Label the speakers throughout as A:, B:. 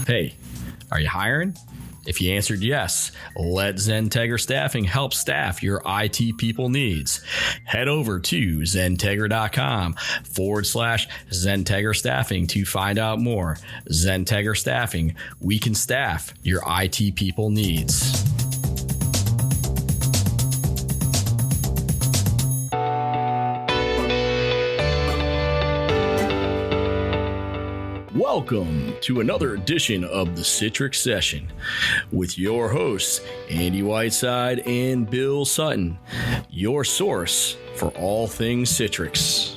A: Hey, are you hiring? If you answered yes, let XenTegra Staffing help staff your IT people needs. Head over to XenTegra.com/XenTegra Staffing to find out more. XenTegra Staffing, we can staff your IT people needs. Welcome to another edition of the Citrix Session with your hosts, Andy Whiteside and Bill Sutton, your source for all things Citrix.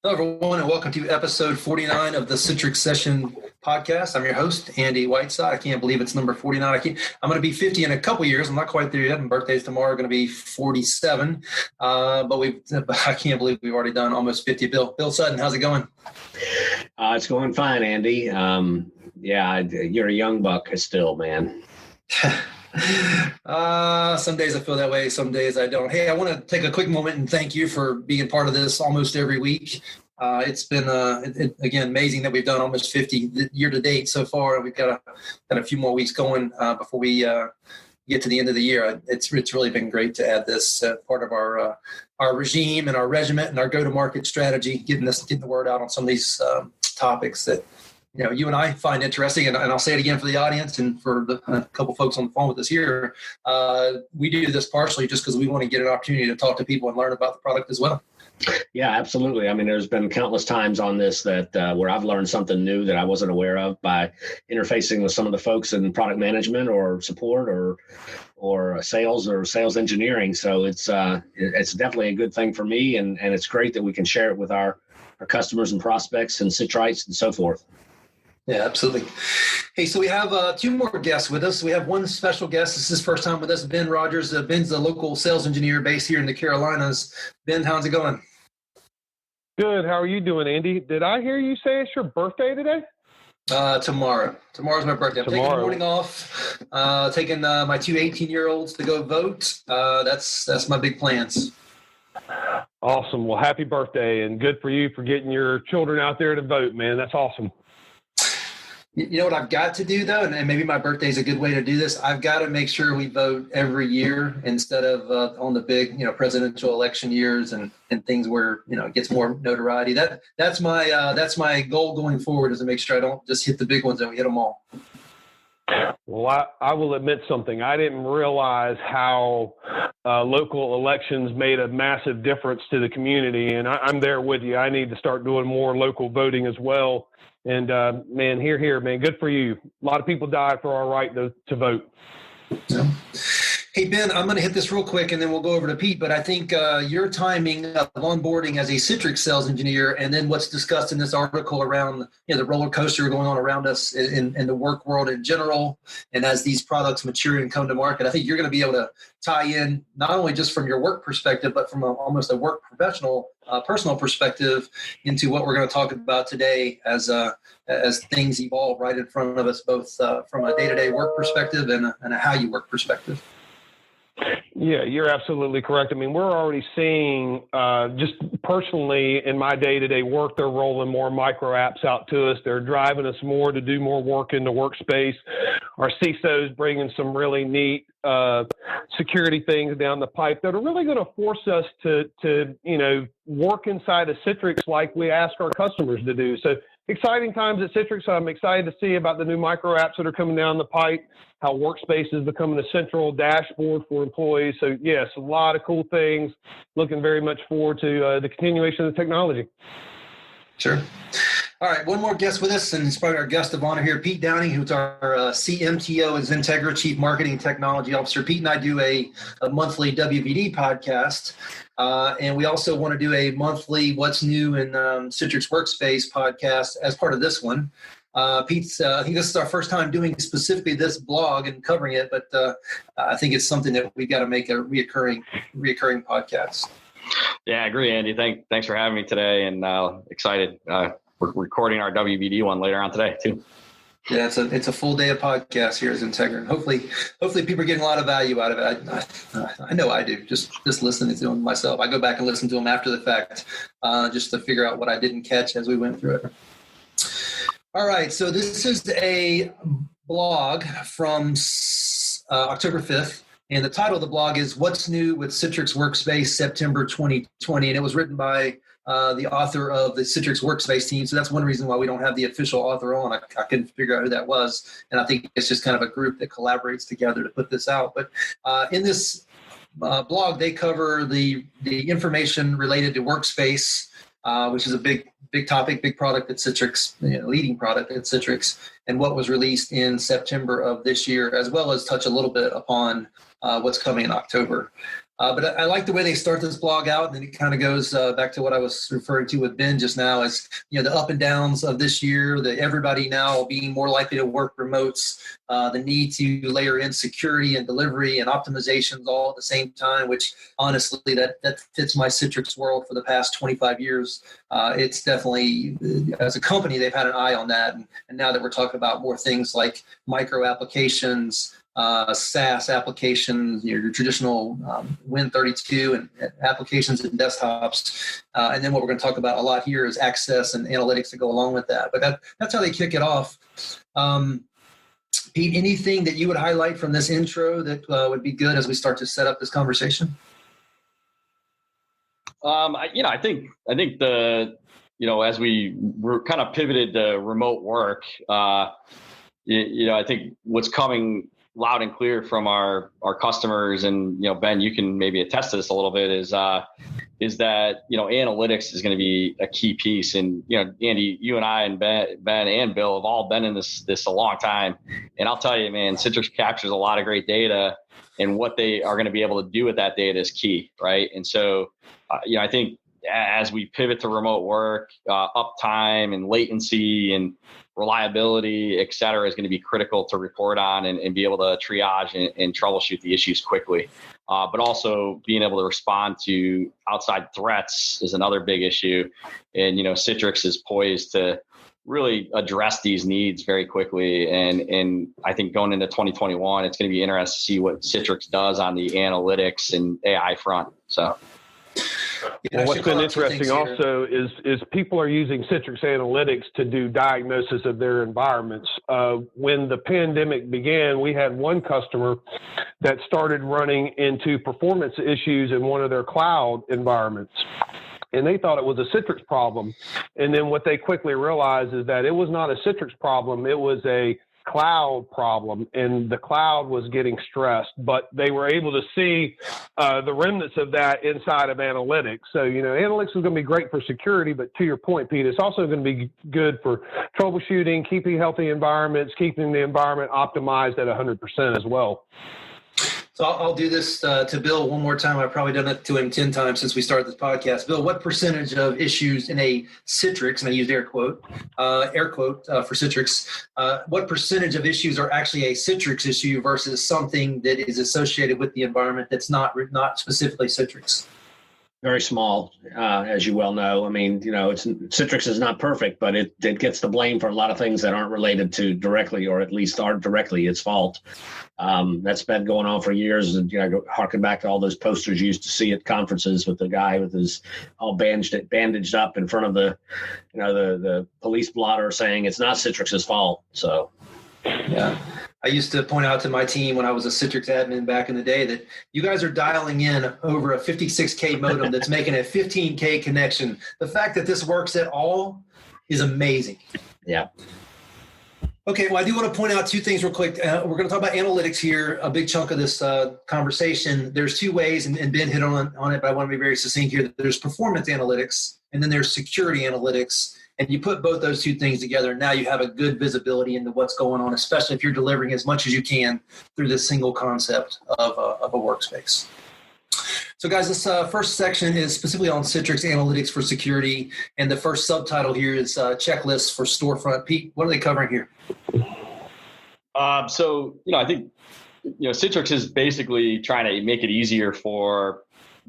B: Hello, everyone, and welcome to episode 49 of the Citrix Session podcast. I'm your host, Andy Whiteside. I can't believe it's number 49. I'm going to be 50 in a couple years. I'm not quite there yet. My birthday's tomorrow, going to be 47. But I can't believe we've already done almost 50. Bill Sutton, how's it going?
C: It's going fine, Andy. You're a young buck still, man.
B: Some days I feel that way. Some days I don't. Hey, I want to take a quick moment and thank you for being part of this almost every week. It's been, again, amazing that we've done almost 50 year to date so far. We've got a few more weeks going before we get to the end of the year. It's really been great to add this part of our regime and our regiment and our go-to-market strategy, getting the word out on some of these topics that you and I find interesting, and I'll say it again for the audience and for a couple folks on the phone with us here. We do this partially just because we want to get an opportunity to talk to people and learn about the product as well.
C: Yeah, absolutely. I mean, there's been countless times on this that where I've learned something new that I wasn't aware of by interfacing with some of the folks in product management or support or sales engineering. So it's definitely a good thing for me, and it's great that we can share it with our customers and prospects and Citrites and so forth.
B: Yeah, absolutely. Hey, so we have two more guests with us. We have one special guest. This is his first time with us, Ben Rogers. Ben's a local sales engineer based here in the Carolinas. Ben, how's it going?
D: Good. How are you doing, Andy? Did I hear you say it's your birthday today?
B: Tomorrow. Tomorrow's my birthday. I'm taking the morning off, taking my two 18-year-olds to go vote. That's my big plans.
D: Awesome. Well, happy birthday, and good for you for getting your children out there to vote, man. That's awesome.
B: You know what I've got to do, though, and maybe my birthday is a good way to do this. I've got to make sure we vote every year instead of on the big, presidential election years and things where, it gets more notoriety. That's my goal going forward, is to make sure I don't just hit the big ones and we hit them all.
D: Well, I will admit something. I didn't realize how local elections made a massive difference to the community, and I'm there with you. I need to start doing more local voting as well. And, man, here, man, good for you. A lot of people died for our right to vote.
B: Yeah. Hey, Ben, I'm going to hit this real quick, and then we'll go over to Pete. But I think your timing of onboarding as a Citrix sales engineer, and then what's discussed in this article around the roller coaster going on around us in the work world in general, and as these products mature and come to market, I think you're going to be able to tie in not only just from your work perspective, but from almost a work professional, personal perspective into what we're going to talk about today as things evolve right in front of us, both from a day-to-day work perspective and a how you work perspective.
D: Yeah, you're absolutely correct. I mean, we're already seeing just personally in my day-to-day work, they're rolling more micro apps out to us. They're driving us more to do more work in the workspace. Our CISOs bringing some really neat security things down the pipe that are really going to force us to work inside of Citrix like we ask our customers to do. So exciting times at Citrix. I'm excited to see about the new micro apps that are coming down the pipe, how Workspace is becoming a central dashboard for employees. So, yes, a lot of cool things. Looking very much forward to the continuation of the technology.
B: Sure. All right, one more guest with us, and it's probably our guest of honor here, Pete Downing, who's our CMTO at XenTegra, Chief Marketing Technology Officer. Pete and I do a monthly WVD podcast, and we also want to do a monthly What's New in Citrix Workspace podcast as part of this one. Pete's, I think this is our first time doing specifically this blog and covering it, but I think it's something that we've got to make a reoccurring podcast.
E: Yeah, I agree, Andy. Thanks for having me today, and excited. We're recording our WVD one later on today, too.
B: Yeah, it's a full day of podcasts here at XenTegra, and hopefully people are getting a lot of value out of it. I know I do. Just listening to them myself. I go back and listen to them after the fact, just to figure out what I didn't catch as we went through it. All right, so this is a blog from October 5th, and the title of the blog is "What's New with Citrix Workspace September 2020," and it was written by the author of the Citrix Workspace team. So that's one reason why we don't have the official author on. I couldn't figure out who that was. And I think it's just kind of a group that collaborates together to put this out. But in this blog, they cover the information related to Workspace, which is a big topic, big product at Citrix, leading product at Citrix, and what was released in September of this year, as well as touch a little bit upon what's coming in October. But I like the way they start this blog out, and then it kind of goes back to what I was referring to with Ben just now, as the up and downs of this year, the everybody now being more likely to work remotes, the need to layer in security and delivery and optimizations all at the same time, which honestly that fits my Citrix world for the past 25 years. It's definitely, as a company, they've had an eye on that, and now that we're talking about more things like micro applications, SaaS applications, your traditional Win32 and applications and desktops. And then what we're going to talk about a lot here is access and analytics that go along with that. But that's how they kick it off. Pete, anything that you would highlight from this intro that would be good as we start to set up this conversation?
E: I think as we're kind of pivoted to remote work, I think what's coming loud and clear from our customers, and Ben, you can maybe attest to this a little bit, is that analytics is going to be a key piece. And Andy, you and I and Ben and Bill have all been in this a long time, and I'll tell you, man, Citrix captures a lot of great data, and what they are going to be able to do with that data is key, right? And so I think as we pivot to remote work, uptime and latency and reliability, et cetera, is going to be critical to report on and be able to triage and troubleshoot the issues quickly. But also being able to respond to outside threats is another big issue. And, Citrix is poised to really address these needs very quickly. And I think going into 2021, it's going to be interesting to see what Citrix does on the analytics and AI front. So.
D: Well, what's been interesting also is people are using Citrix Analytics to do diagnosis of their environments. When the pandemic began, we had one customer that started running into performance issues in one of their cloud environments. And they thought it was a Citrix problem. And then what they quickly realized is that it was not a Citrix problem. It was a cloud problem, and the cloud was getting stressed, but they were able to see the remnants of that inside of analytics. So, analytics is going to be great for security, but to your point, Pete, it's also going to be good for troubleshooting, keeping healthy environments, keeping the environment optimized at 100% as well.
B: So I'll do this to Bill one more time. I've probably done it to him 10 times since we started this podcast. Bill, what percentage of issues in a Citrix, and I used air quote for Citrix, what percentage of issues are actually a Citrix issue versus something that is associated with the environment that's not specifically Citrix?
C: Very small, as you well know. I mean, Citrix is not perfect, but it gets the blame for a lot of things that aren't related to directly, or at least aren't directly its fault. That's been going on for years, and harken back to all those posters you used to see at conferences with the guy with his all bandaged up in front of the police blotter saying it's not Citrix's fault. So,
B: yeah. I used to point out to my team when I was a Citrix admin back in the day that you guys are dialing in over a 56K modem that's making a 15K connection. The fact that this works at all is amazing.
C: Yeah.
B: Okay, well, I do want to point out two things real quick. We're going to talk about analytics here, a big chunk of this conversation. There's two ways, and Ben hit on it, but I want to be very succinct here. There's performance analytics, and then there's security analytics. And you put both those two things together, and now you have a good visibility into what's going on, especially if you're delivering as much as you can through this single concept of a workspace. So guys, this first section is specifically on Citrix Analytics for security, and the first subtitle here is checklists for storefront. Pete, what are they covering here?
E: I think Citrix is basically trying to make it easier for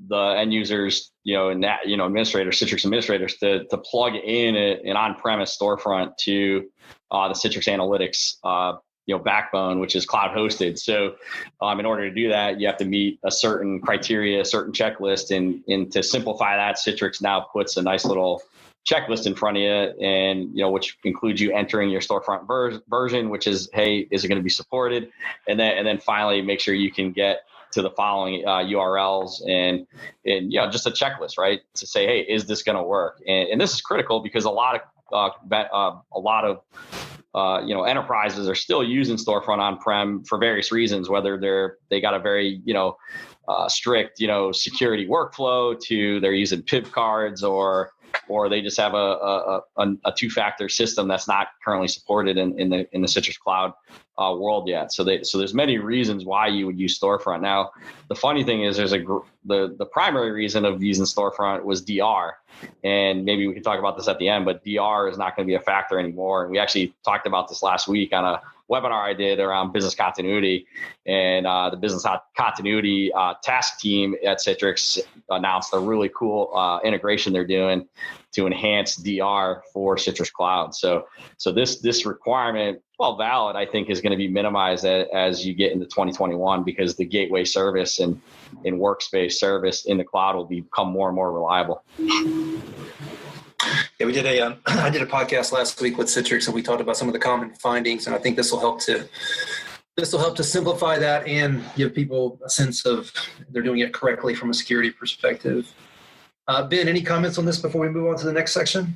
E: the end users, and that, administrators, Citrix administrators to plug in an on-premise storefront to the Citrix Analytics, backbone, which is cloud hosted. So in order to do that, you have to meet a certain criteria, a certain checklist. And to simplify that, Citrix now puts a nice little checklist in front of you, and which includes you entering your storefront version, which is, hey, is it going to be supported? And then finally make sure you can get to the following URLs and just a checklist, right? To say, hey, is this going to work? And this is critical because a lot of enterprises are still using storefront on-prem for various reasons, whether they got a very strict security workflow, to they're using PIV cards, or they just have a two-factor system that's not currently supported in the Citrix Cloud world yet. So there's many reasons why you would use storefront. Now, the funny thing is, the primary reason of using storefront was DR, and maybe we can talk about this at the end. But DR is not going to be a factor anymore, and we actually talked about this last week on a webinar I did around business continuity, and the business continuity task team at Citrix announced a really cool integration they're doing to enhance DR for Citrix Cloud. So this requirement, while valid, I think is going to be minimized as you get into 2021, because the gateway service and workspace service in the cloud will become more and more reliable.
B: Yeah, I did a podcast last week with Citrix, and we talked about some of the common findings, and I think this will help to simplify that and give people a sense of they're doing it correctly from a security perspective. Ben, any comments on this before we move on to the next section?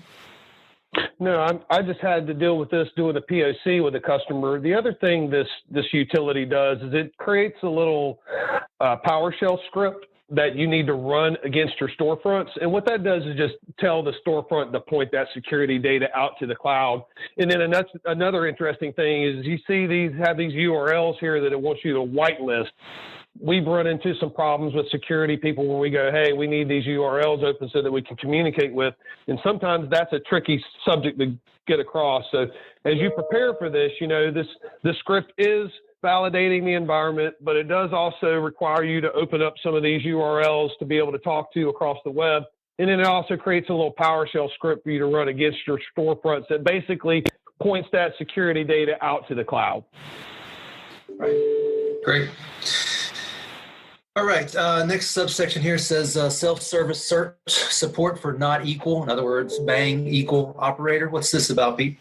D: No, I just had to deal with this doing a POC with a customer. The other thing this utility does is it creates a little PowerShell script that you need to run against your storefronts. And what that does is just tell the storefront to point that security data out to the cloud. And then another interesting thing is you see these URLs here that it wants you to whitelist. We've run into some problems with security people where we go, hey, we need these URLs open so that we can communicate with. And sometimes that's a tricky subject to get across. So as you prepare for this, this script is validating the environment, but it does also require you to open up some of these URLs to be able to talk to across the web. And then it also creates a little PowerShell script for you to run against your storefronts that basically points that security data out to the cloud.
B: Right. Great. All right. Next subsection here says self-service search support for not equal. In other words, bang equal operator. What's this about, Pete?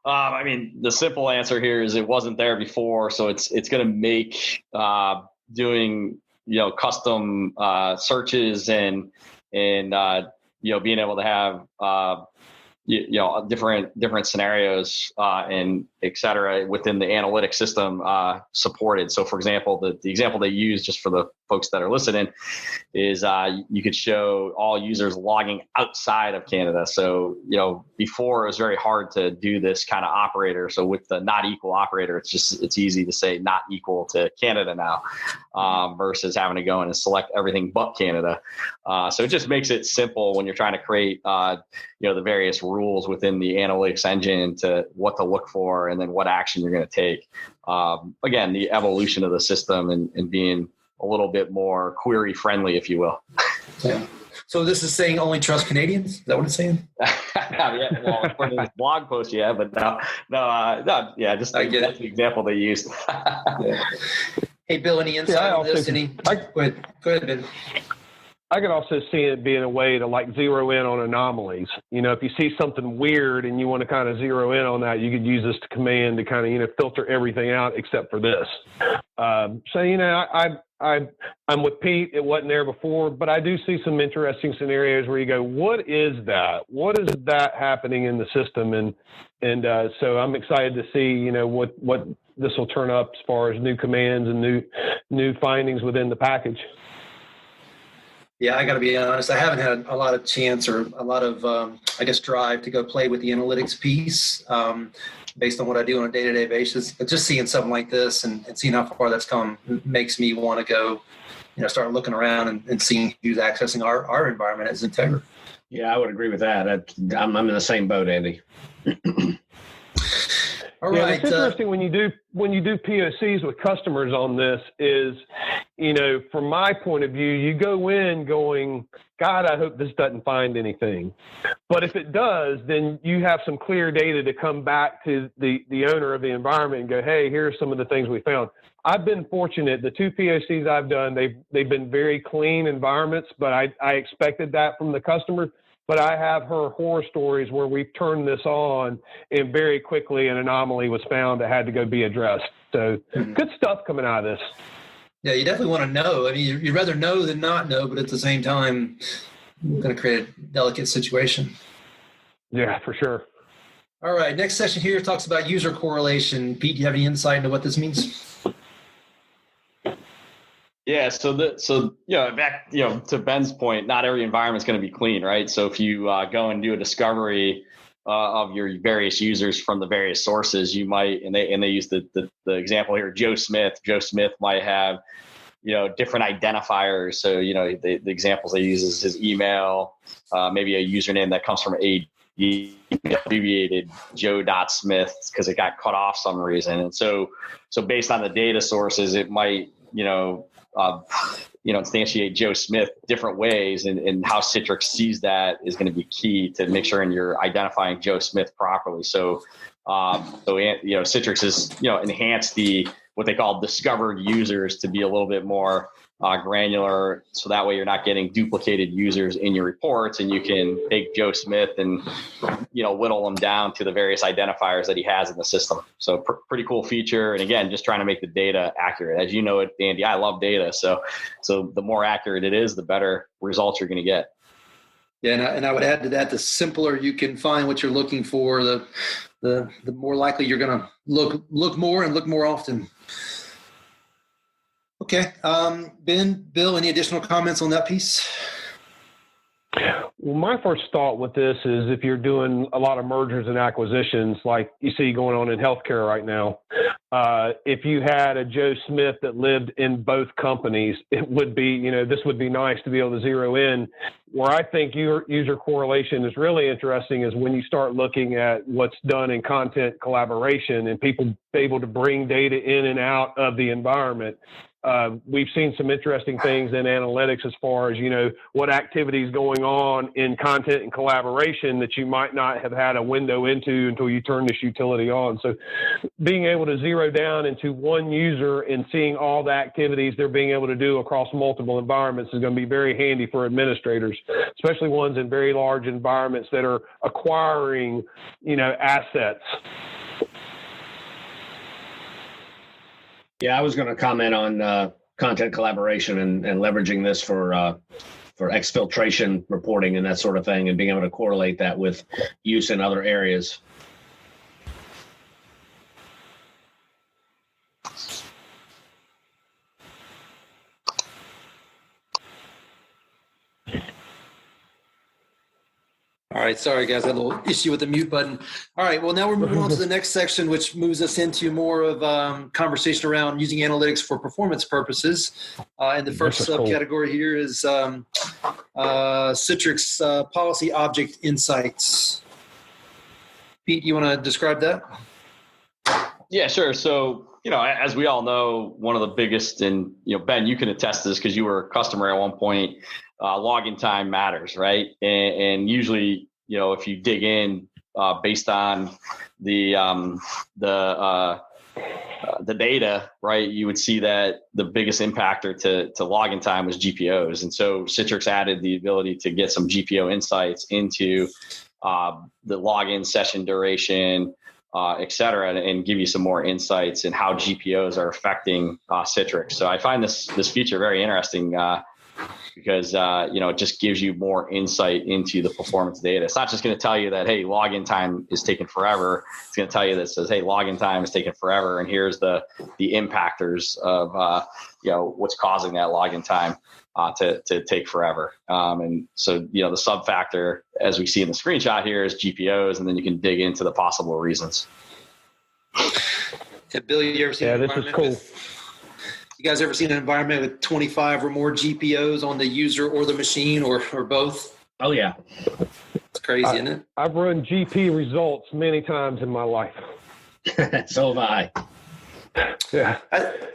E: The simple answer here is it wasn't there before, so it's going to make doing custom searches and being able to have different scenarios and et cetera within the analytics system supported. So, for example, the example they use, just for the folks that are listening, is you could show all users logging outside of Canada. So, before it was very hard to do this kind of operator. So with the not equal operator, it's easy to say not equal to Canada now, versus having to go in and select everything but Canada. So it just makes it simple when you're trying to create, the various rules within the analytics engine to what to look for and then what action you're going to take. Again, the evolution of the system and being a little bit more query friendly, if you will.
B: Yeah. So this is saying only trust Canadians? Is that what it's saying?
E: Yeah, well, according to this blog post, yeah, but no, just that's the example they used.
B: Yeah. Hey, Bill, any insight on this? Go ahead, Ben.
D: I could also see it being a way to zero in on anomalies. If you see something weird and you want to kind of zero in on that, you could use this command to kind of, filter everything out except for this. I'm with Pete. It wasn't there before, but I do see some interesting scenarios where you go, what is that? What is that happening in the system? And so I'm excited to see, what this will turn up as far as new commands and new findings within the package.
B: Yeah, I got to be honest. I haven't had a lot of chance or a lot of, drive to go play with the analytics piece based on what I do on a day-to-day basis. But just seeing something like this and seeing how far that's come makes me want to go, start looking around and seeing who's accessing our environment at XenTegra.
C: Yeah, I would agree with that. I'm in the same boat, Andy.
B: All right.
D: It's interesting when you do POCs with customers on this is, from my point of view, you go in going, God, I hope this doesn't find anything. But if it does, then you have some clear data to come back to the owner of the environment and go, hey, here's some of the things we found. I've been fortunate. The 2 POCs I've done, they've been very clean environments, but I expected that from the customer. But I have heard horror stories where we've turned this on and very quickly an anomaly was found that had to go be addressed. So good stuff coming out of this.
B: Yeah, you definitely want to know. I mean, you'd rather know than not know, but at the same time, it's going to create a delicate situation.
D: Yeah, for sure.
B: All right, next section here talks about user correlation. Pete, do you have any insight into what this means?
E: Yeah, back to Ben's point, not every environment is going to be clean, right? So if you go and do a discovery of your various users from the various sources, you might, and they use the example here, Joe Smith. Joe Smith might have different identifiers. So the examples they use is his email, maybe a username that comes from abbreviated Joe.Smith because it got cut off some reason, and so based on the data sources, it might instantiate Joe Smith different ways, and how Citrix sees that is going to be key to make sure you're identifying Joe Smith properly. So Citrix has enhanced what they call discovered users to be a little bit more granular, so that way you're not getting duplicated users in your reports, and you can take Joe Smith and whittle them down to the various identifiers that he has in the system. So pretty cool feature, and again, just trying to make the data accurate. As you know it, Andy, I love data, so the more accurate it is, the better results you're going to get.
B: Yeah, and I would add to that, the simpler you can find what you're looking for, the more likely you're going to look more and look more often. Okay. Ben, Bill, any additional comments on that piece?
D: Well, my first thought with this is if you're doing a lot of mergers and acquisitions like you see going on in healthcare right now, if you had a Joe Smith that lived in both companies, it would be, this would be nice to be able to zero in. Where I think your user correlation is really interesting is when you start looking at what's done in content collaboration and people able to bring data in and out of the environment. We've seen some interesting things in analytics as far as, what activity is going on in content and collaboration that you might not have had a window into until you turn this utility on. So being able to zero down into one user and seeing all the activities they're being able to do across multiple environments is going to be very handy for administrators, especially ones in very large environments that are acquiring, assets.
C: Yeah, I was going to comment on content collaboration and leveraging this for exfiltration reporting and that sort of thing, and being able to correlate that with use in other areas.
B: All right. Sorry, guys. I had a little issue with the mute button. All right. Well, now we're moving on to the next section, which moves us into more of conversation around using analytics for performance purposes. And the first subcategory here is Citrix Policy Object Insights. Pete, you want to describe that?
E: Yeah, sure. So, as we all know, one of the biggest, and, Ben, you can attest to this because you were a customer at one point, login time matters, right? And usually, if you dig in based on the data, right, you would see that the biggest impactor to login time was GPOs. And so Citrix added the ability to get some GPO insights into the login session duration, et cetera, and give you some more insights in how GPOs are affecting Citrix. So I find this feature very interesting because it just gives you more insight into the performance data. It's not just going to tell you that, hey, login time is taking forever. It's going to tell you that says, hey, login time is taking forever, and here's the impactors of what's causing that login time to take forever. And so the sub factor, as we see in the screenshot here, is GPOs, and then you can dig into the possible reasons.
B: Yeah, Bill, you ever seen
D: an environment? This is cool.
B: You guys ever seen an environment with 25 or more GPOs on the user or the machine or both?
C: Oh, yeah.
B: It's crazy, isn't it?
D: I've run GP results many times in my life.
C: So have I.
D: Yeah.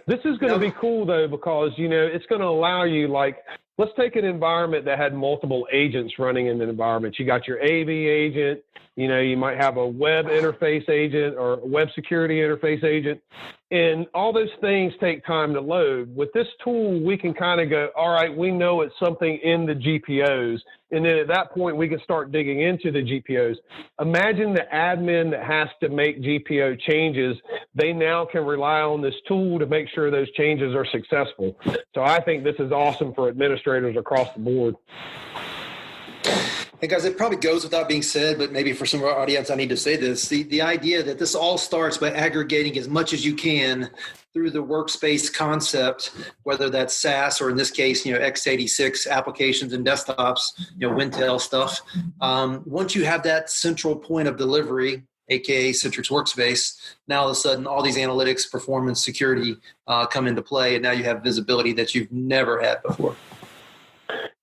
D: This is going to be cool, though, because, it's going to allow you, like, let's take an environment that had multiple agents running in the environment. You got your AV agent, you might have a web interface agent or a web security interface agent, and all those things take time to load. With this tool, we can kind of go, all right, we know it's something in the GPOs. And then at that point, we can start digging into the GPOs. Imagine the admin that has to make GPO changes. They now can rely on this tool to make sure those changes are successful. So I think this is awesome for administrators across the board.
B: Hey guys, it probably goes without being said, but maybe for some of our audience, I need to say this. The idea that this all starts by aggregating as much as you can through the workspace concept, whether that's SaaS or in this case, x86 applications and desktops, Wintel stuff. Once you have that central point of delivery, aka Citrix Workspace, now all of a sudden all these analytics, performance, security come into play, and now you have visibility that you've never had before.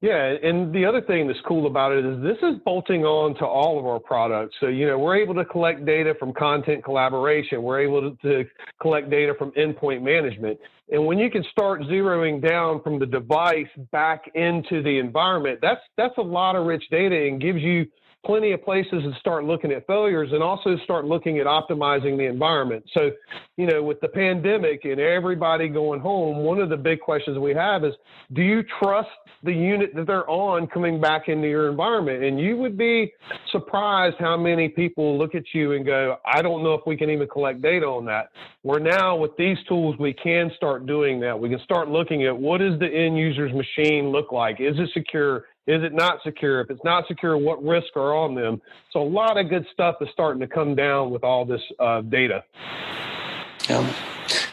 D: Yeah, and the other thing that's cool about it is this is bolting on to all of our products. So, we're able to collect data from content collaboration. We're able to collect data from endpoint management. And when you can start zeroing down from the device back into the environment, that's a lot of rich data and gives you plenty of places to start looking at failures and also start looking at optimizing the environment. So, with the pandemic and everybody going home, one of the big questions we have is, do you trust the unit that they're on coming back into your environment? And you would be surprised how many people look at you and go, I don't know if we can even collect data on that. Where now with these tools, we can start doing that. We can start looking at what does the end user's machine look like? Is it secure? Is it not secure? If it's not secure, what risks are on them? So a lot of good stuff is starting to come down with all this data.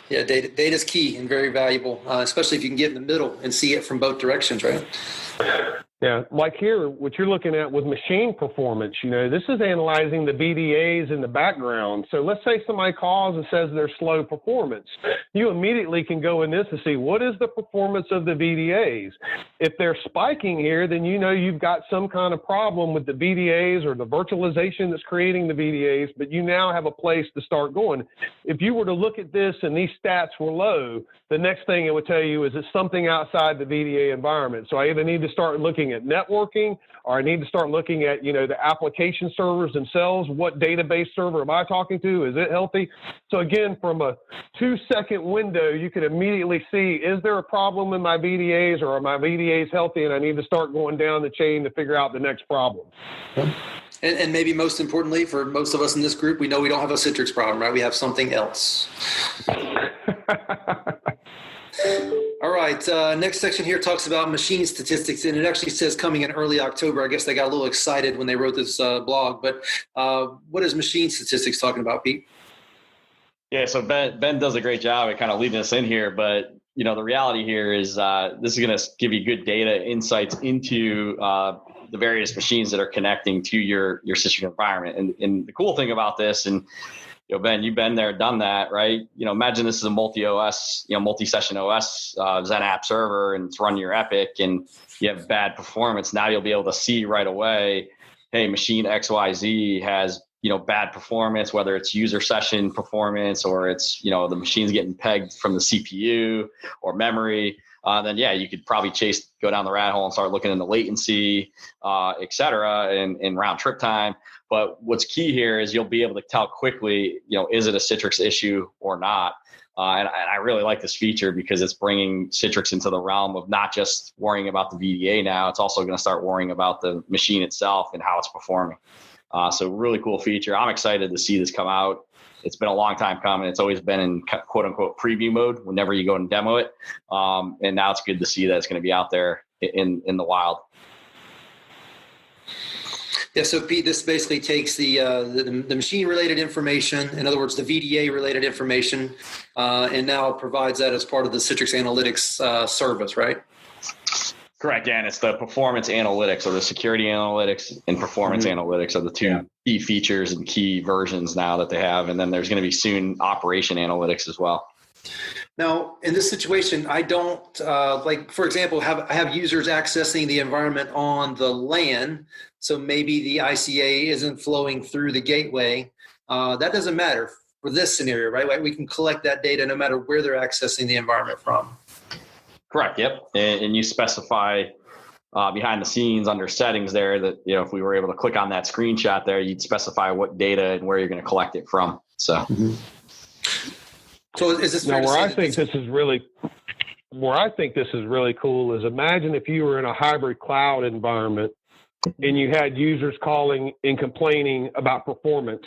B: Yeah, data is key and very valuable, especially if you can get in the middle and see it from both directions, right?
D: Yeah, like here, what you're looking at with machine performance, this is analyzing the VDAs in the background. So let's say somebody calls and says they're slow performance. You immediately can go in this and see what is the performance of the VDAs. If they're spiking here, then you've got some kind of problem with the VDAs or the virtualization that's creating the VDAs, but you now have a place to start going. If you were to look at this and these stats were low, the next thing it would tell you is it's something outside the VDA environment. So I either need to start looking at networking, or I need to start looking at, the application servers themselves. What database server am I talking to? Is it healthy? So again, from a 2-second window, you can immediately see, is there a problem in my VDAs, or are my VDAs healthy? And I need to start going down the chain to figure out the next problem.
B: And maybe most importantly, for most of us in this group, we know we don't have a Citrix problem, right? We have something else. All right. Next section here talks about machine statistics, and it actually says coming in early October. I guess they got a little excited when they wrote this blog. But what is machine statistics talking about, Pete?
E: Yeah, so Ben does a great job at kind of leading us in here. But, the reality here is this is going to give you good data insights into the various machines that are connecting to your Citrix environment. And the cool thing about this, and Ben, you've been there, done that, right? Imagine this is a multi-OS, multi-session OS Xen app server, and it's running your Epic, and you have bad performance. Now you'll be able to see right away, hey, machine XYZ has, bad performance, whether it's user session performance or it's, the machine's getting pegged from the CPU or memory. Then you could probably go down the rat hole and start looking into latency, et cetera, and round trip time. But what's key here is you'll be able to tell quickly, is it a Citrix issue or not? And I really like this feature because it's bringing Citrix into the realm of not just worrying about the VDA now, it's also going to start worrying about the machine itself and how it's performing. So really cool feature. I'm excited to see this come out. It's been a long time coming. It's always been in quote unquote preview mode whenever you go and demo it. And now it's good to see that it's going to be out there in the wild.
B: Yeah, so Pete, this basically takes the machine-related information, in other words, the VDA-related information, and now provides that as part of the Citrix Analytics service, right?
E: Correct, and it's the performance analytics, or the security analytics and performance analytics are the two key features and key versions now that they have, and then there's going to be soon operation analytics as well.
B: Now, in this situation, I don't, for example, I have users accessing the environment on the LAN, so maybe the ICA isn't flowing through the gateway. That doesn't matter. for this scenario, right? Like we can collect that data no matter where they're accessing the environment from.
E: Correct. Yep. And you specify behind the scenes under settings there that, if we were able to click on that screenshot there, you'd specify what data and where you're going to collect it from. So,
B: So is this
D: now where I think this is really cool is imagine if you were in a hybrid cloud environment and you had users calling and complaining about performance.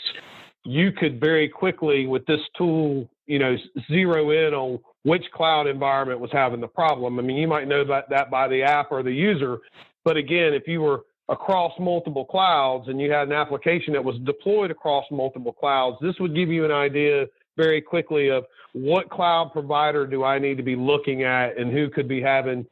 D: You could very quickly with this tool, zero in on which cloud environment was having the problem. I mean, you might know that by the app or the user, but again, if you were across multiple clouds and you had an application that was deployed across multiple clouds, this would give you an idea very quickly of what cloud provider do I need to be looking at and who could be having,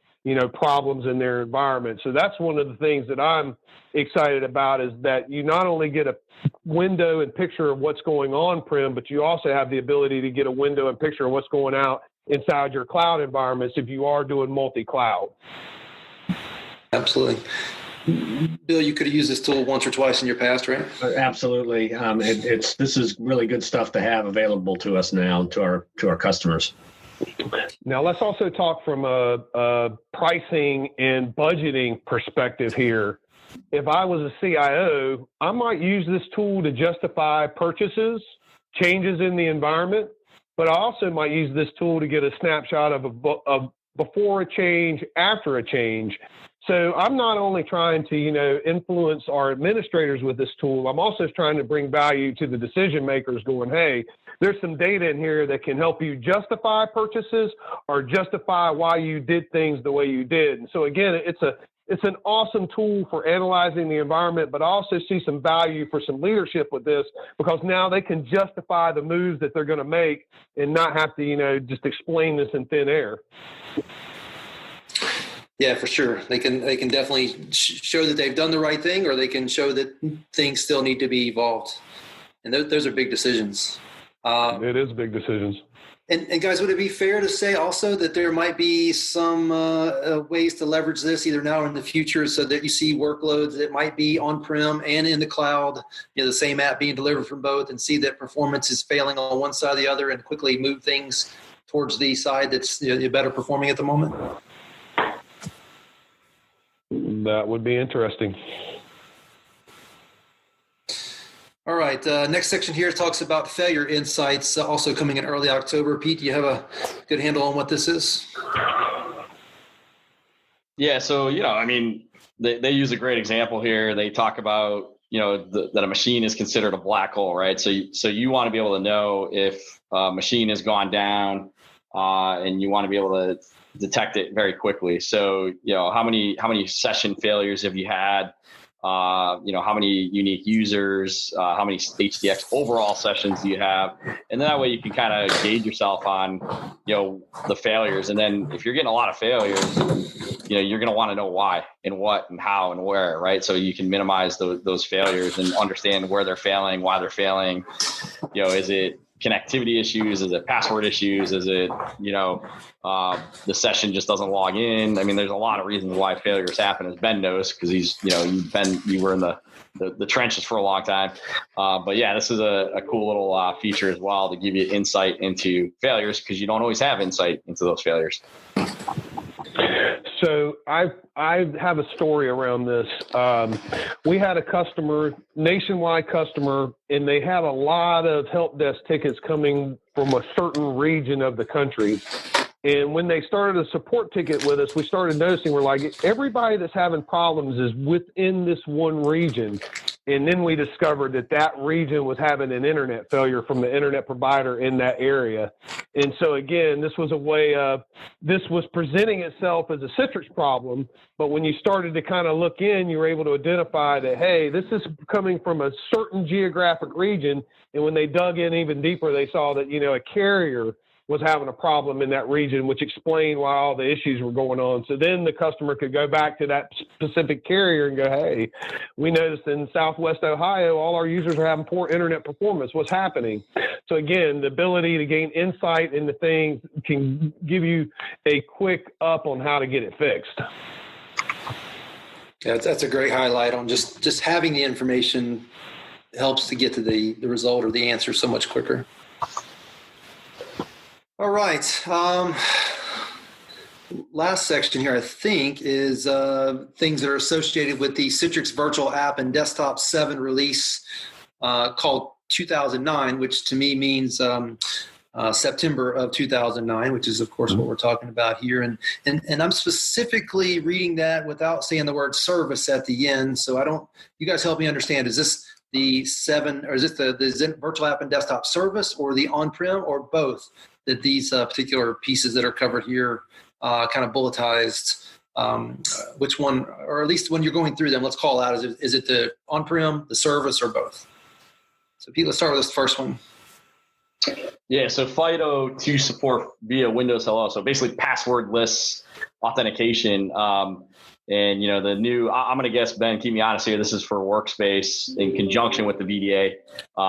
D: problems in their environment. So that's one of the things that I'm excited about is that you not only get a window and picture of what's going on-prem, but you also have the ability to get a window and picture of what's going out inside your cloud environments if you are doing multi-cloud.
B: Absolutely. Bill, you could have used this tool once or twice in your past, right?
C: Absolutely. This is really good stuff to have available to us now, to our customers.
D: Now, let's also talk from a pricing and budgeting perspective here. If I was a CIO, I might use this tool to justify purchases, changes in the environment, but I also might use this tool to get a snapshot of before a change, after a change. So I'm not only trying to, influence our administrators with this tool, I'm also trying to bring value to the decision makers going, hey, there's some data in here that can help you justify purchases or justify why you did things the way you did. And so again, it's an awesome tool for analyzing the environment, but I also see some value for some leadership with this because now they can justify the moves that they're going to make and not have to, just explain this in thin air.
B: Yeah, for sure. They can definitely show that they've done the right thing, or they can show that things still need to be evolved. And those are big decisions.
D: It is big decisions.
B: And guys, would it be fair to say also that there might be some ways to leverage this either now or in the future so that you see workloads that might be on-prem and in the cloud, the same app being delivered from both, and see that performance is failing on one side or the other and quickly move things towards the side that's better performing at the moment?
D: That would be interesting.
B: All right. Next section here talks about failure insights, also coming in early October. Pete, do you have a good handle on what this is?
E: Yeah. So, they use a great example here. They talk about, that a machine is considered a black hole, right? So you want to be able to know if a machine has gone down and you want to be able to detect it very quickly. So, how many session failures have you had? How many unique users, how many HDX overall sessions do you have? And then that way you can kind of gauge yourself on, the failures. And then if you're getting a lot of failures, you're going to want to know why and what and how and where, right? So you can minimize those failures and understand where they're failing, why they're failing. Is it connectivity issues? Is it password issues? Is it, the session just doesn't log in? I mean, there's a lot of reasons why failures happen, as Ben knows, because you were in the trenches for a long time. But yeah, this is a cool little feature as well to give you insight into failures, because you don't always have insight into those failures.
D: So I have a story around this. We had a customer, nationwide customer, and they had a lot of help desk tickets coming from a certain region of the country. And when they started a support ticket with us, we started noticing we're like, everybody that's having problems is within this one region. And then we discovered that region was having an internet failure from the internet provider in that area. And so again, this was a way of, this was presenting itself as a Citrix problem, but when you started to kind of look in, you were able to identify that, hey, this is coming from a certain geographic region. And when they dug in even deeper, they saw that, a carrier was having a problem in that region, which explained why all the issues were going on. So then the customer could go back to that specific carrier and go, hey, we noticed in Southwest Ohio, all our users are having poor internet performance. What's happening? So again, the ability to gain insight into things can give you a quick up on how to get it fixed.
B: Yeah, that's a great highlight on just having the information helps to get to the result or the answer so much quicker. All right. Last section here, I think, is things that are associated with the Citrix Virtual App and Desktop 7 release called 2009, which to me means September of 2009, which is, of course, what we're talking about here. And I'm specifically reading that without saying the word service at the end. So you guys help me understand, is this the 7, or is it the Virtual App and Desktop service, or the on-prem, or both, that these particular pieces that are covered here kind of bulletized? Which one, or at least when you're going through them, let's call out, is it the on-prem, the service, or both? So Pete, let's start with this first one.
E: Yeah, so FIDO2 support via Windows Hello. So basically passwordless authentication. And, the new, I'm going to guess, Ben, keep me honest here, this is for Workspace in conjunction with the VDA.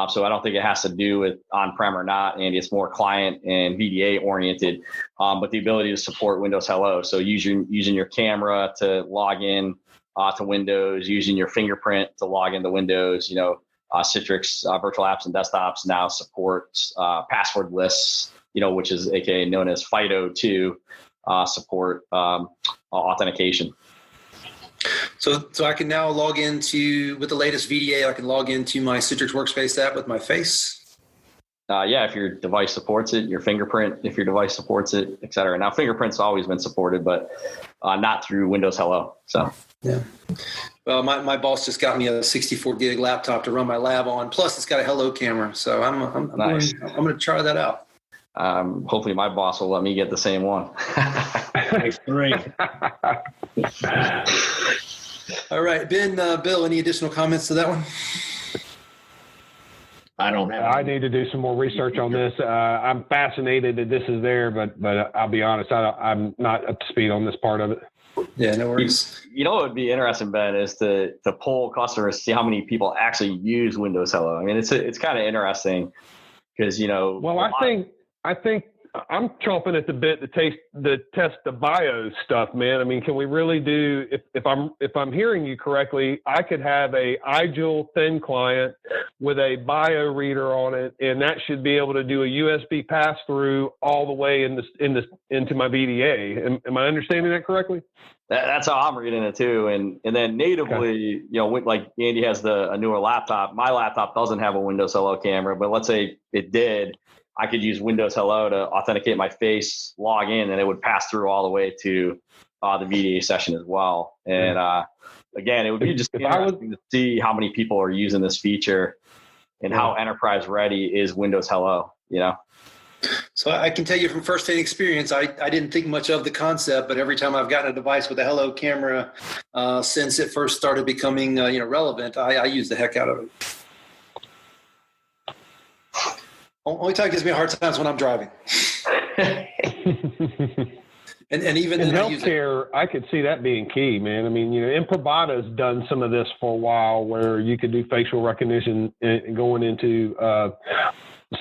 E: So I don't think it has to do with on-prem or not, and it's more client and VDA oriented. But the ability to support Windows Hello. So using your camera to log in to Windows, using your fingerprint to log into Windows, Citrix Virtual Apps and Desktops now supports passwordless, which is AKA known as FIDO2 support authentication.
B: So I can now log into, with the latest VDA, I can log into my Citrix Workspace app with my face?
E: Yeah, if your device supports it, your fingerprint, if your device supports it, et cetera. Now, fingerprint's always been supported, but not through Windows Hello. So
B: yeah. Well, my boss just got me a 64 gig laptop to run my lab on. Plus, it's got a Hello camera, so I'm
E: nice.
B: I'm going to try that out.
E: Hopefully, my boss will let me get the same one.
C: That's great.
B: All right, Ben, Bill, any additional comments to that one?
C: I don't have.
D: I need to do some more research on this. I'm fascinated that this is there, but I'll be honest, I'm not up to speed on this part of it.
B: Yeah, no worries.
E: What would be interesting, Ben, is to poll customers, see how many people actually use Windows Hello. I mean, it's kind of interesting because
D: Well, I think I'm chomping at the bit to test the BIOS stuff, man. I mean, can we really do? If I'm hearing you correctly, I could have a IGIL thin client with a BIO reader on it, and that should be able to do a USB pass through all the way into my VDA. Am I understanding that correctly?
E: That's how I'm reading it too, and then natively, like Andy has a newer laptop. My laptop doesn't have a Windows Hello camera, but let's say it did. I could use Windows Hello to authenticate my face, log in, and it would pass through all the way to the VDA session as well. And again, it would be just interesting to see how many people are using this feature and how enterprise ready is Windows Hello.
B: So I can tell you from firsthand experience, I didn't think much of the concept, but every time I've gotten a device with a Hello camera since it first started becoming relevant, I use the heck out of it. Only time it gives me a hard time is when I'm driving. and even
D: in healthcare, I could see that being key, man. I mean, Improbata's done some of this for a while where you could do facial recognition going into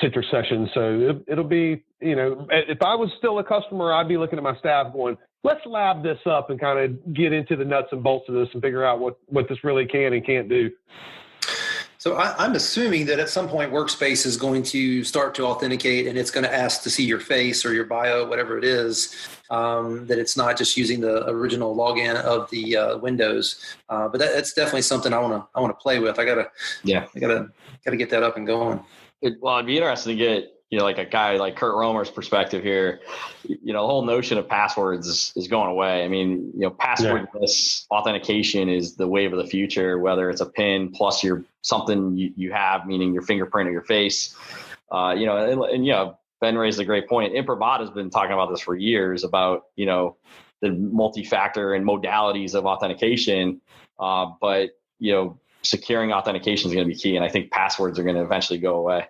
D: Citrix sessions. So it'll be, if I was still a customer, I'd be looking at my staff going, let's lab this up and kind of get into the nuts and bolts of this and figure out what this really can and can't do.
B: So I'm assuming that at some point Workspace is going to start to authenticate and it's going to ask to see your face or your bio, whatever it is, that it's not just using the original login of the Windows. But that's definitely something I want to play with. I gotta get that up and going.
E: It'd be interesting to get, like a guy like Kurt Romer's perspective here. The whole notion of passwords is going away. I mean, passwordless authentication is the wave of the future, whether it's a PIN plus something you have, meaning your fingerprint or your face. Ben raised a great point. Improbata has been talking about this for years about, the multi-factor and modalities of authentication. But securing authentication is going to be key. And I think passwords are going to eventually go away.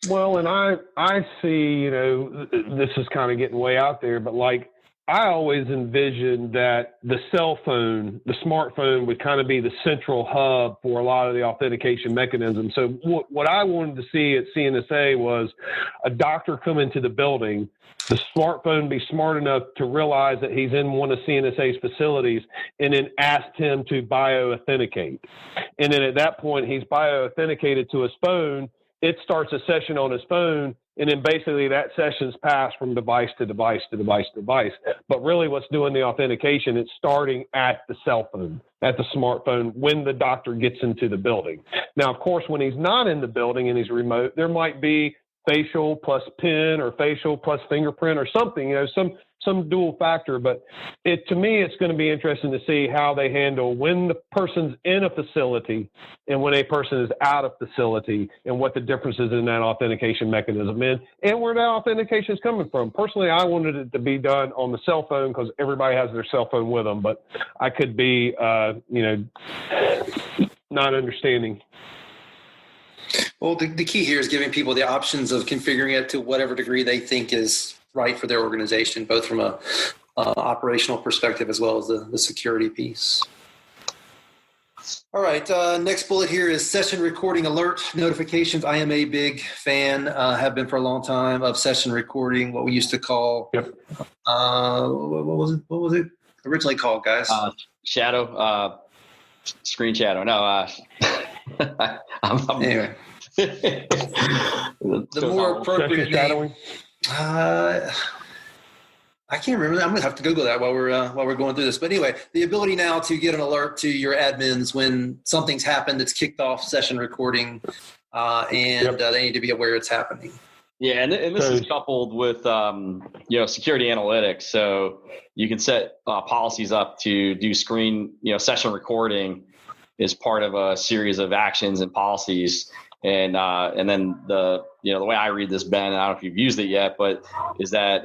D: Well, and I see, this is kind of getting way out there, but like I always envisioned that the smartphone would kind of be the central hub for a lot of the authentication mechanisms. So what I wanted to see at CNSA was a doctor come into the building, the smartphone be smart enough to realize that he's in one of CNSA's facilities and then asked him to bio-authenticate. And then at that point, he's bio-authenticated to his phone. It starts a session on his phone, and then basically that session's passed from device to device to device to device. But really what's doing the authentication, it's starting at the cell phone, at the smartphone when the doctor gets into the building. Now, of course, when he's not in the building and he's remote, there might be facial plus PIN or facial plus fingerprint or something, you know, some dual factor. But to me, it's going to be interesting to see how they handle when the person's in a facility and when a person is out of facility, and what the difference is in that authentication mechanism and where that authentication is coming from. Personally, I wanted it to be done on the cell phone because everybody has their cell phone with them, but I could be, not understanding.
B: Well, the key here is giving people the options of configuring it to whatever degree they think is right for their organization, both from a operational perspective as well as the security piece. All right, next bullet here is session recording alert notifications. I am a big fan, have been for a long time, of session recording, what we used to call,
D: Yep.
B: What was it originally called, guys?
E: Shadow, screen shadow. No,
B: anyway. The more appropriate name. I can't remember. I'm going to have to Google that while we're going through this. But anyway, the ability now to get an alert to your admins when something's happened that's kicked off session recording, and they need to be aware it's happening.
E: Yeah, and this is coupled with security analytics. So you can set policies up to do screen session recording as part of a series of actions and policies. And then the way I read this, Ben, and I don't know if you've used it yet, but is that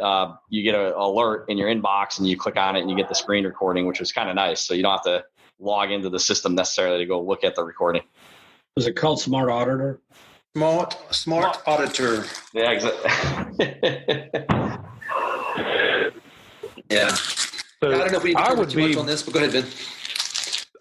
E: you get an alert in your inbox and you click on it and you get the screen recording, which was kind of nice. So you don't have to log into the system necessarily to go look at the recording.
C: Was it called Smart Auditor?
B: Smart Auditor.
E: Yeah, exactly.
B: Yeah.
D: So
B: I don't know if we need to cover too much on this, but go ahead, Ben.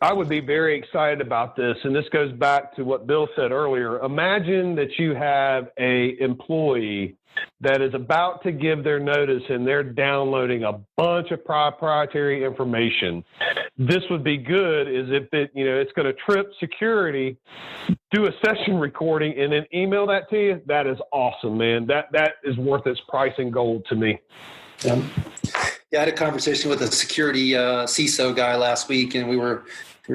D: I would be very excited about this, and this goes back to what Bill said earlier. Imagine that you have an employee that is about to give their notice and they're downloading a bunch of proprietary information. This would be good is if it's going to trip security, do a session recording and then email that to you. That is awesome, man. That is worth its price in gold to me.
B: Yeah, I had a conversation with a security CISO guy last week, and we were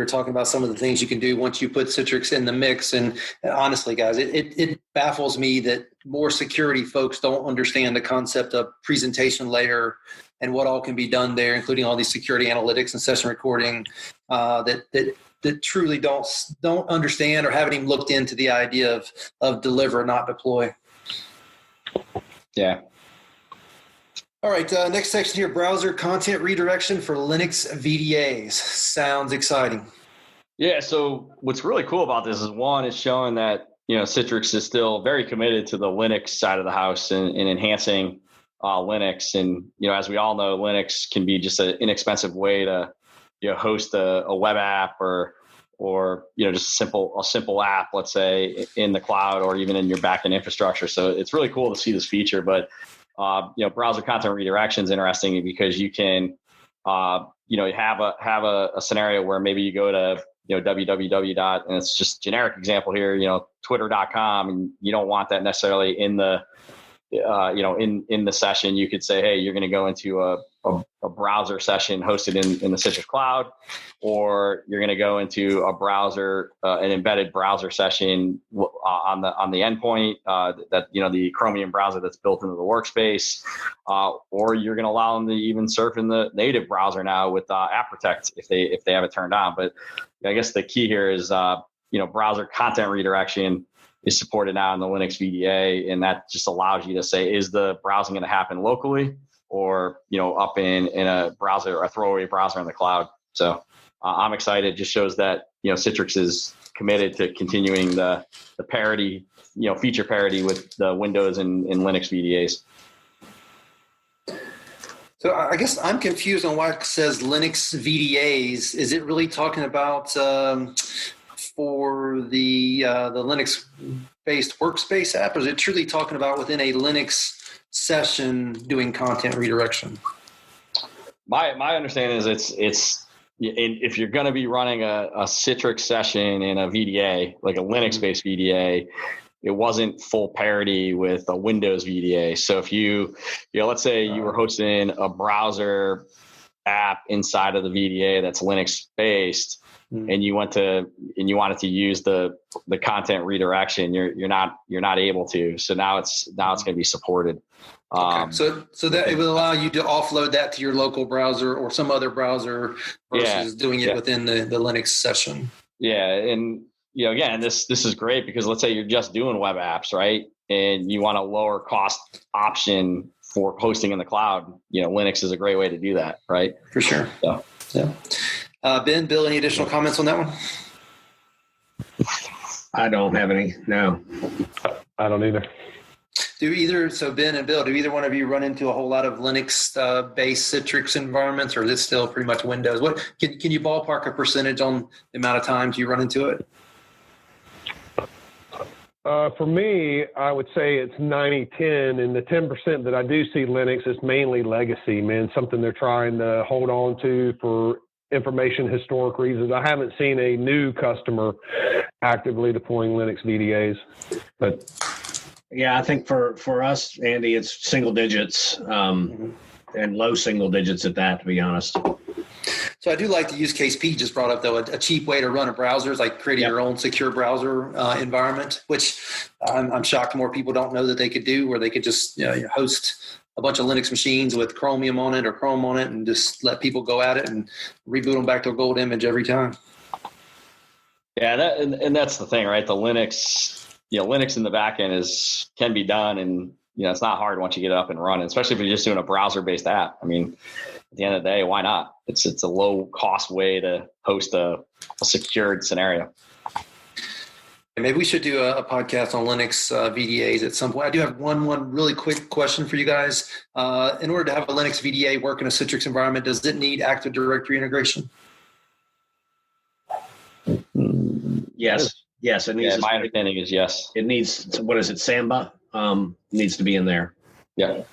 B: talking about some of the things you can do once you put Citrix in the mix. And honestly, guys, it baffles me that more security folks don't understand the concept of presentation layer and what all can be done there, including all these security analytics and session recording that truly don't understand or haven't even looked into the idea of deliver, not deploy.
E: Yeah.
B: All right, next section here, browser content redirection for Linux VDAs. Sounds exciting.
E: Yeah, so what's really cool about this is, one, it's showing that Citrix is still very committed to the Linux side of the house and enhancing Linux. And as we all know, Linux can be just an inexpensive way to host a web app or just a simple app, let's say, in the cloud or even in your backend infrastructure. So it's really cool to see this feature, but browser content redirection is interesting because you can, have a scenario where maybe you go to, www. And it's just generic example here, twitter.com, and you don't want that necessarily in the, in the session. You could say, hey, you're going to go into a browser session hosted in the Citrix Cloud, or you're going to go into a browser, an embedded browser session on the endpoint that the Chromium browser that's built into the workspace, or you're going to allow them to even surf in the native browser now with App Protect if they have it turned on. But I guess the key here is browser content redirection is supported now in the Linux VDA, and that just allows you to say, is the browsing going to happen locally or up in a browser or a throwaway browser in the cloud? So I'm excited. It just shows that Citrix is committed to continuing the parity, feature parity with the Windows and Linux VDAs.
B: So I guess I'm confused on why it says Linux VDAs. Is it really talking about for the Linux-based workspace app, or is it truly talking about within a Linux session doing content redirection?
E: My understanding is it's if you're going to be running a Citrix session in a VDA, like a Linux-based VDA, it wasn't full parity with a Windows VDA. So if let's say you were hosting a browser app inside of the VDA that's Linux based, and you wanted to use the content redirection, you're not able to. So now it's going to be supported.
B: Okay. So that it will allow you to offload that to your local browser or some other browser versus doing it within the Linux session.
E: Yeah. And, again, this is great because let's say you're just doing web apps, right? And you want a lower cost option for hosting in the cloud. Linux is a great way to do that, right?
B: For sure.
E: So.
B: Yeah. Ben, Bill, any additional comments on that one?
C: I don't have any. No.
D: I don't either.
B: Ben and Bill, do either one of you run into a whole lot of Linux-based Citrix environments, or is it still pretty much Windows? What can you ballpark a percentage on the amount of times you run into it?
D: For me, I would say it's 90-10, and the 10% that I do see Linux is mainly legacy, man, something they're trying to hold on to for information historic reasons. I haven't seen a new customer actively deploying Linux VDAs, but
C: yeah, I think for us, Andy, it's single digits and low single digits at that, to be honest.
B: So I do like the use case Pete just brought up, though. A cheap way to run a browser is like creating your own secure browser environment, which I'm shocked more people don't know that they could do, where they could just host a bunch of Linux machines with Chromium on it or Chrome on it and just let people go at it and reboot them back to a gold image every time.
E: Yeah, and that's the thing, right? The Linux in the back end can be done, and it's not hard once you get it up and running, especially if you're just doing a browser-based app. I mean, at the end of the day, why not? It's a low-cost way to host a secured scenario.
B: Maybe we should do a podcast on Linux VDAs at some point. I do have one really quick question for you guys. In order to have a Linux VDA work in a Citrix environment, does it need Active Directory integration?
C: Yes. Yes, it needs.
E: My understanding is yes.
C: It needs. What is it? Samba needs to be in there.
E: Yeah.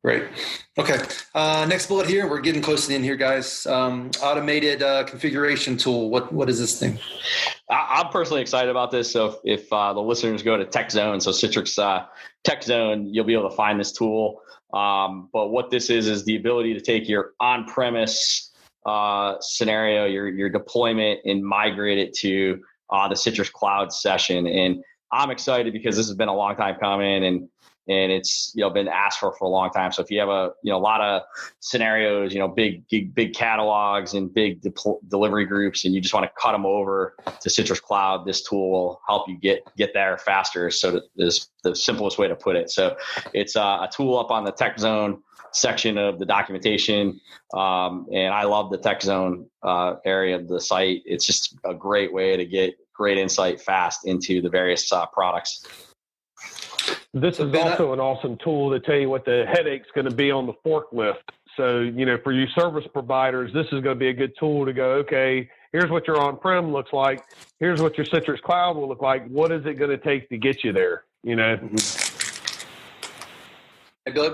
B: Great. Okay. Next bullet here. We're getting close to the end here, guys. Automated configuration tool. What is this thing?
E: I'm personally excited about this. So if the listeners go to Tech Zone, so Citrix Tech Zone, you'll be able to find this tool. But what this is the ability to take your on-premise scenario, your deployment, and migrate it to the Citrix Cloud session. And I'm excited because this has been a long time coming, and it's been asked for a long time. So if you have a lot of scenarios, big catalogs and big delivery groups, and you just want to cut them over to Citrix Cloud, this tool will help you get there faster. So that is the simplest way to put it. So it's a tool up on the Tech Zone section of the documentation, and I love the Tech Zone area of the site. It's just a great way to get great insight fast into the various products.
D: This is also an awesome tool to tell you what the headache's going to be on the forklift. So, for you service providers, this is going to be a good tool to go, okay, here's what your on-prem looks like. Here's what your Citrix Cloud will look like. What is it going to take to get you there?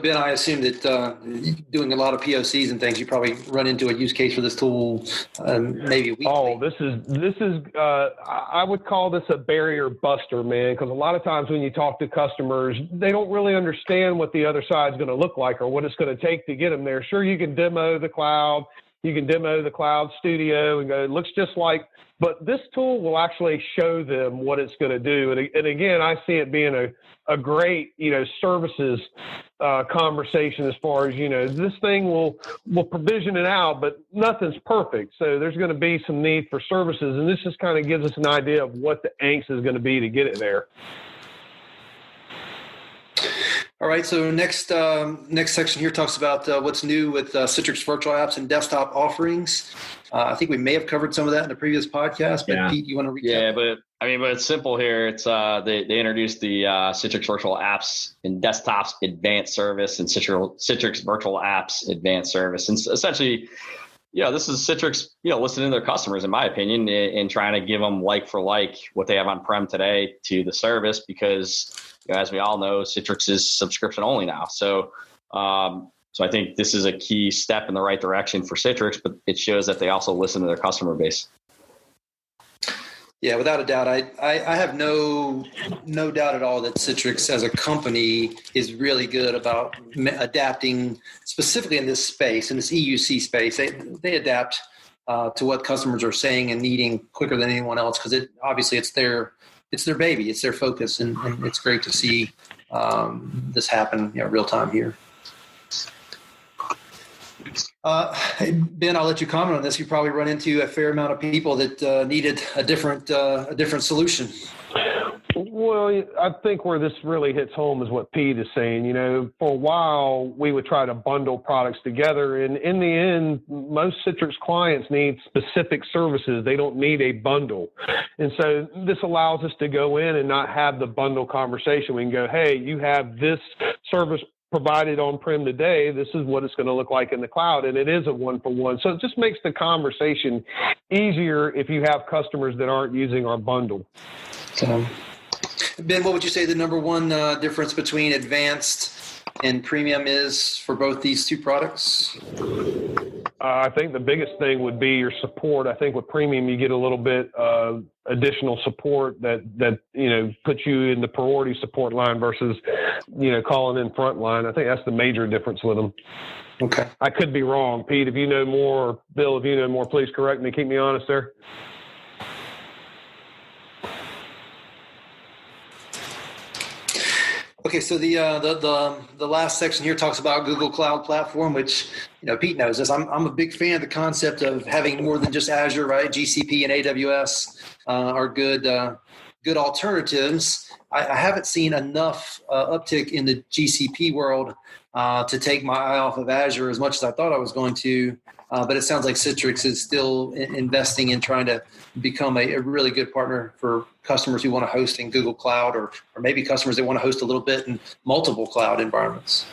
B: Ben, I assume that doing a lot of POCs and things, you probably run into a use case for this tool maybe weekly.
D: Oh, this is I would call this a barrier buster, man, because a lot of times when you talk to customers, they don't really understand what the other side is going to look like or what it's going to take to get them there. Sure, you can demo the cloud. You can demo the Cloud Studio and go, it looks just like, but this tool will actually show them what it's going to do. And again, I see it being a great, services conversation as far as, this thing will provision it out, but nothing's perfect. So there's going to be some need for services. And this just kind of gives us an idea of what the angst is going to be to get it there.
B: All right, so next section here talks about what's new with Citrix Virtual Apps and desktop offerings. I think we may have covered some of that in the previous podcast, but Pete, you want to recap?
E: Yeah, but it's simple here. It's they introduced the Citrix Virtual Apps and Desktops Advanced Service and Citrix Virtual Apps Advanced Service, and essentially, this is Citrix, listening to their customers, in my opinion, and trying to give them like for like what they have on-prem today to the service, because as we all know, Citrix is subscription only now. So I think this is a key step in the right direction for Citrix, but it shows that they also listen to their customer base.
B: Yeah, without a doubt. I have no doubt at all that Citrix as a company is really good about adapting, specifically in this space, in this EUC space. They adapt to what customers are saying and needing quicker than anyone else, because obviously it's their baby, it's their focus, and it's great to see this happen real time here. Ben, I'll let you comment on this. You probably run into a fair amount of people that needed a different solution.
D: Well, I think where this really hits home is what Pete is saying. For a while, we would try to bundle products together. And in the end, most Citrix clients need specific services. They don't need a bundle. And so this allows us to go in and not have the bundle conversation. We can go, hey, you have this service provided on-prem today, this is what it's going to look like in the cloud, and it is a one-for-one. So it just makes the conversation easier if you have customers that aren't using our bundle.
B: Ben, what would you say the number one difference between advanced and premium is for both these two products?
D: I think the biggest thing would be your support. I think with premium, you get a little bit of additional support that puts you in the priority support line versus, calling in front line. I think that's the major difference with them.
B: Okay.
D: I could be wrong. Pete, if you know more, Bill, if you know more, please correct me. Keep me honest there.
B: Okay, so the last section here talks about Google Cloud Platform, which Pete knows this. I'm a big fan of the concept of having more than just Azure, right? GCP and AWS are good alternatives. I haven't seen enough uptick in the GCP world to take my eye off of Azure as much as I thought I was going to. But it sounds like Citrix is still investing in trying to become a really good partner for customers who want to host in Google Cloud, or maybe customers that want to host a little bit in multiple cloud environments.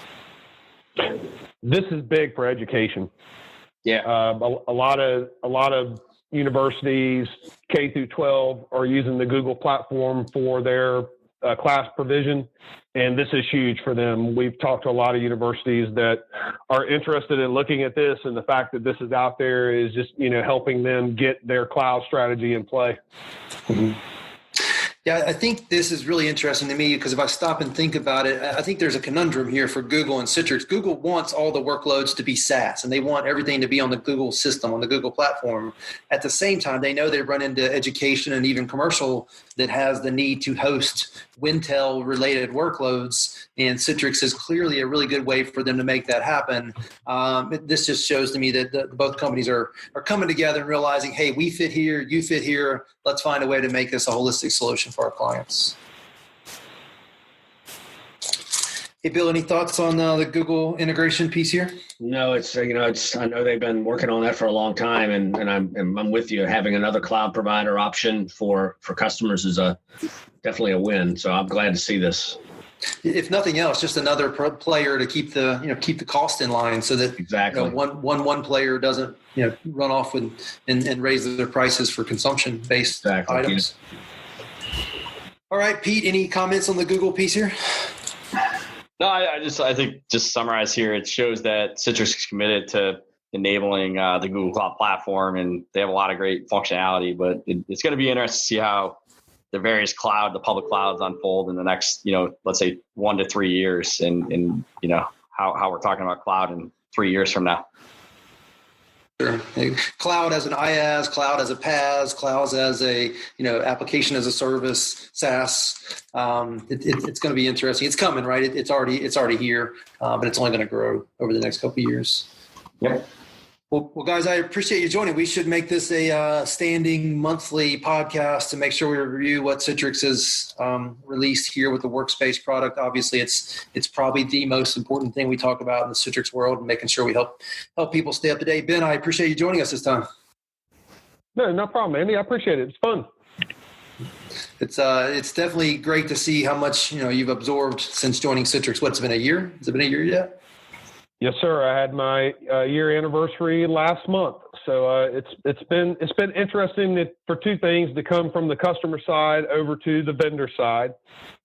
D: This is big for education.
C: Yeah,
D: a lot of universities K through 12 are using the Google platform for their class provision, and this is huge for them. We've talked to a lot of universities that are interested in looking at this, and the fact that this is out there is just helping them get their cloud strategy in play.
B: Mm-hmm. Yeah, I think this is really interesting to me because if I stop and think about it, I think there's a conundrum here for Google and Citrix. Google wants all the workloads to be SaaS, and they want everything to be on the Google system, on the Google platform. At the same time, they know they run into education and even commercial that has the need to host Wintel-related workloads, and Citrix is clearly a really good way for them to make that happen. This just shows to me that both companies are coming together and realizing, hey, we fit here, you fit here. Let's find a way to make this a holistic solution for our clients. Hey, Bill, any thoughts on the Google integration piece here?
C: No, it's I know they've been working on that for a long time, and I'm with you. Having another cloud provider option for customers is definitely a win. So I'm glad to see this.
B: If nothing else, just another player to keep the cost in line, so that
C: exactly
B: one player doesn't run off and raise their prices for consumption based items. Yeah. All right, Pete, any comments on the Google piece here?
E: No, I think just to summarize here, it shows that Citrix is committed to enabling the Google Cloud Platform, and they have a lot of great functionality. But it's going to be interesting to see how the various the public clouds unfold in the next, let's say 1 to 3 years, and how we're talking about cloud in 3 years from now.
B: Sure. Cloud as an IaaS, cloud as a PaaS, cloud as a application as a service, SaaS. It's going to be interesting. It's coming, right? It's already here, but it's only going to grow over the next couple of years.
E: Yep.
B: Well, guys, I appreciate you joining. We should make this a standing monthly podcast to make sure we review what Citrix has released here with the Workspace product. Obviously, it's probably the most important thing we talk about in the Citrix world, and making sure we help people stay up to date. Ben, I appreciate you joining us this time.
D: No problem, Andy. I appreciate it. It's fun.
B: It's definitely great to see how much you've absorbed since joining Citrix. What's been a year? Has it been a year yet?
D: Yes, sir. I had my year anniversary last month, so it's been interesting for two things: to come from the customer side over to the vendor side,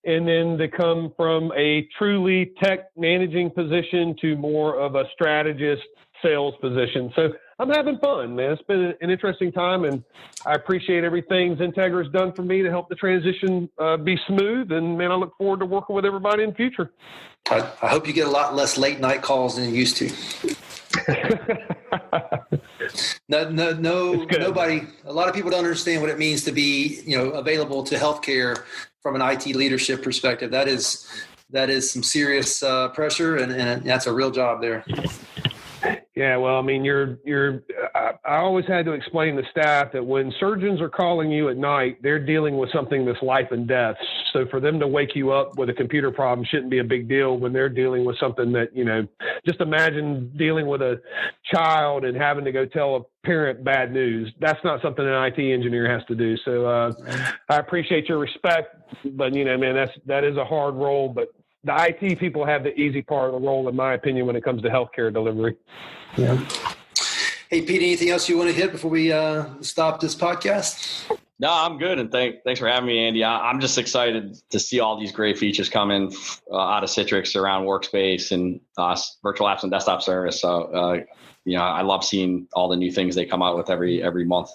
D: and then to come from a truly tech managing position to more of a strategist sales position. So I'm having fun, man. It's been an interesting time, and I appreciate everything XenTegra has done for me to help the transition be smooth. And man, I look forward to working with everybody in the future.
B: I hope you get a lot less late night calls than you used to. Nobody. A lot of people don't understand what it means to be, available to healthcare from an IT leadership perspective. That is some serious pressure, and that's a real job there.
D: Yeah, well, I mean, I always had to explain to staff that when surgeons are calling you at night, they're dealing with something that's life and death. So for them to wake you up with a computer problem shouldn't be a big deal when they're dealing with something that, just imagine dealing with a child and having to go tell a parent bad news. That's not something an IT engineer has to do. So I appreciate your respect, but, man, that is a hard role, but the IT people have the easy part of the role, in my opinion, when it comes to healthcare delivery.
B: Yeah. Hey, Pete, anything else you want to hit before we stop this podcast?
E: No, I'm good. And thanks for having me, Andy. I'm just excited to see all these great features coming out of Citrix around Workspace and virtual apps and desktop service. So, I love seeing all the new things they come out with every month.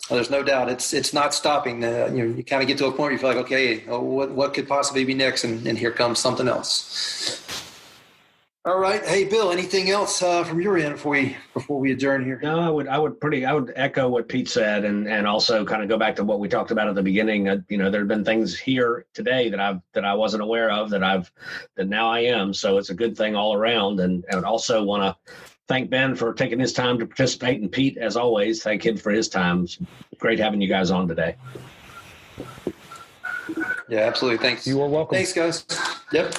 B: Well, there's no doubt it's not stopping. You kind of get to a point where you feel like, okay, what could possibly be next? And here comes something else. All right. Hey, Bill, anything else from your end before we adjourn here?
C: No, I would echo what Pete said and also kind of go back to what we talked about at the beginning. There have been things here today that I wasn't aware of that now I am. So it's a good thing all around. And I would also want to thank Ben for taking his time to participate, and Pete, as always, thank him for his time. It's great having you guys on today.
B: Yeah, absolutely. Thanks.
D: You are welcome.
B: Thanks, guys. Yep.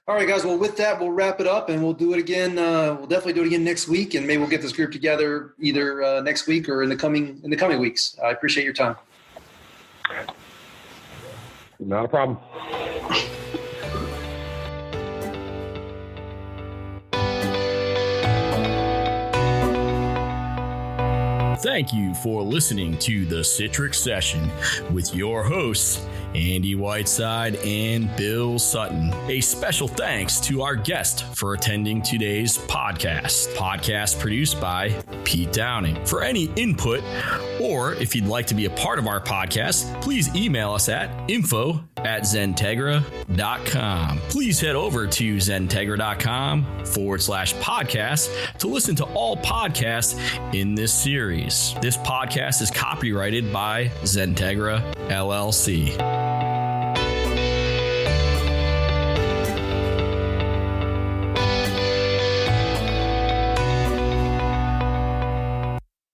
B: All right, guys. Well, with that, we'll wrap it up, and we'll do it again. We'll definitely do it again next week, and maybe we'll get this group together either next week or in the coming weeks. I appreciate your time.
D: Not a problem.
A: Thank you for listening to the Citrix Session with your hosts, Andy Whiteside and Bill Sutton. A special thanks to our guest for attending today's podcast. Podcast produced by Pete Downing. For any input, or if you'd like to be a part of our podcast, please email us at info@XenTegra.com. Please head over to XenTegra.com/podcast to listen to all podcasts in this series. This podcast is copyrighted by XenTegra LLC.